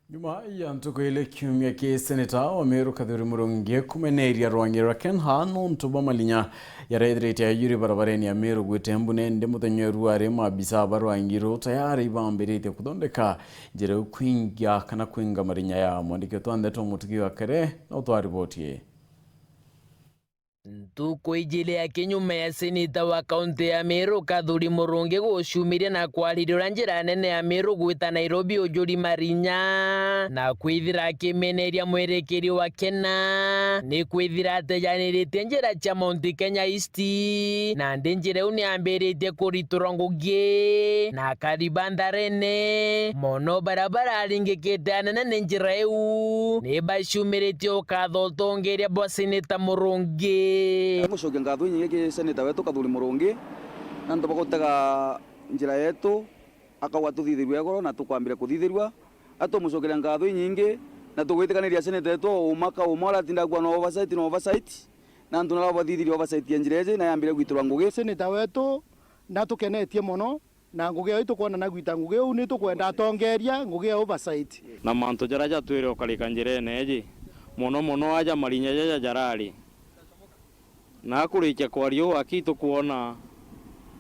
Nyuma ya ntukwile kiumia ki seneta wa Meru Kadhuri Murungi kumeneria rwangira Ken hano ntuba malinya yarethirite ayuri barabareni ya Meru gwitembune ndi muthonyeru ari mabisa barwangiro tayari bambirite kuthondeka njira kwingia kana kwinga marinya ya mwandiki twandeto mutigi wa kare na utwaribotie. Ntuko ijile ya kinyume ya seneta wa kaunti ya Meru Kadhuri Murungi gushumiria na kwaririra njira nene ya Meru gwita Nairobi ujuri marinya na kwithira akimeneria mwerekeri wa Kena ni kwithira atejanirite njira cha Mount Kenya East na ndi njira uni ambirite kuritura ngugi na karibandarene mono barabara aringikite anene njira eu ni bashumirite ukathotongeria bwa seneta Murungi. Ngucokia ngatho nyingi seneta wetu Kadhuri Murungi na ndu bagutega njira yetu akauga tuthithirwe goro na tukwambira kuthithirwa atumucokeria ngatho nyingi na tugwitikaniria seneta yetu umaka umora tinda kwa no oversight na ndu na bathithirio oversight ya njira ije na yambire gwiturwa ngugi seneta wetu na tukenetie muno na ngugi yetu kuona na gwita ngugi u ni tukwenda atongeria ngugi oversight na manto jaraja twire ukarika njira eneji muno aja marinya jaja jarari na kurikia kwario akitu kuona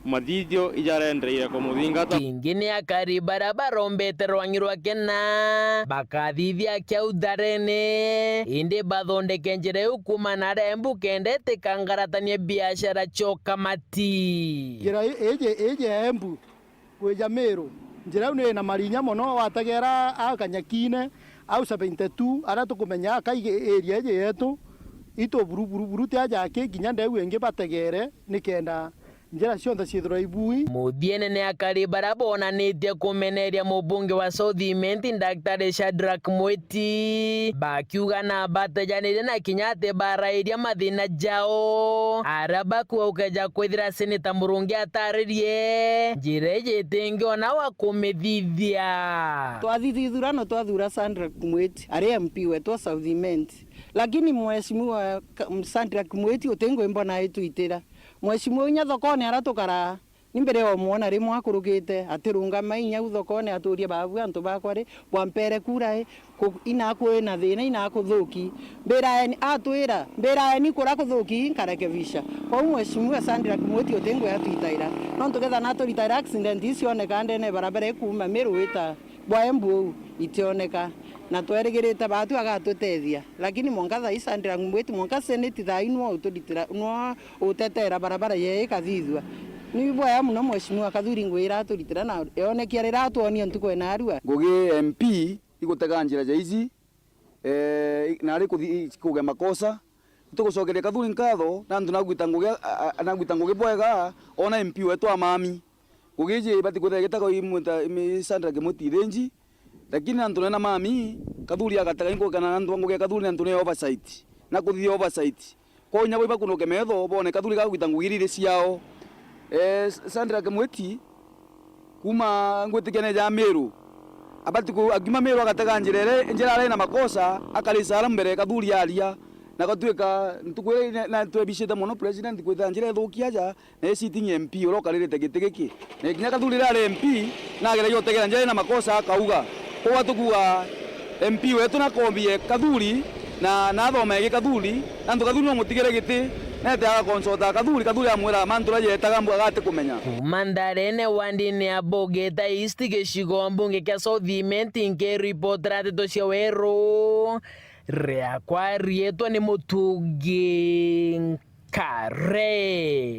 mathithio ijarendeire kumuthingata ingine akari barabara ombete rwangirwa Kena bakathithia kiautharene indi bathondeke njira eu kuma na rembu kendete kangaratania biashara choka mati njira ije embu kweja Meru njira ni na marinya muno wategera akanyakine au 72 ara tukumenya kaige area ije yetu ito buru tiaja ke ginya ndewe nge bategere nikenda njira cionthe ciithirwa ibui muthiene ne akari barabona nitie kumeneria mubunge wa Southiment Dr. Shadrack Mweti bakiuga na batejanire na kinyate barairia mathina jao araba kuukeja kwithira seneta Murungi ataririe njira ijitingiona wa kumithithia twathithithurano twathura Shadrack Mweti ari MP wetu Southiment lakini mheshimiwa Shadrack Mweti utengo mbona etwitira mheshimiwa nya thokone aratukara nimbere o muona rimwe akurugite atirunga mainya uthokone aturie babu antu bakwari bwampere kurae ina kwena thina ina kuthuki mberaeni atwira mberaeni kura kuthuki nkarekevisha kwa mheshimiwa Shadrack Mweti utengo atwitaira no tugetha na turitaira accident icioneka ndene barabara ikuma Meru wita bwa Embu itioneka na twerigirite batu agatutethia lakini mongatha Shadrack Mweti monga seneti thainwa utuditira no utetera barabara ye kathithwa ni bwa muno mheshimiwa Kadhuri ngwira atuditira na yoneki arira atuonia ntuko na arua ngugi MP igutega njira jaizi na ari kuge makosa tugucokeria Kadhuri nkatho na ndu nagwita ngugi bwega ona MP wetu amami ngugi je bati kuthegetaga imi Shadrack Mweti thenji lakini antu na mami Kadhuri agatega ingo kana antu ngugi Kadhuri antu ne oversight na kuthithia oversight ko nyabo ibakunoke metho bone Kadhuri gagwita ngugi ire ciao Shadrack Mweti kuma ngwitikene ja Meru abati ku agima Meru agatega njira ari na makosa akalisala mbere Kadhuri alia na gatuika ntukwe na twebishita muno president kwitha njira thukia ja na sitting MP urokarire gitigiki na kinya Kadhuri ari MP na agere yotegera njira na makosa akauga kwa tukua MP wetu na kombie Kadhuri na thome Kadhuri na Kadhuri no mutigere giti na ta konsota Kadhuri amwira mantura yetaga mbwa gate kumenya mandarene wandine abogeta East gicigo mbunge kia Southiment nke report rateto cia weru ria kwa rietwa ni Mutugi Kare.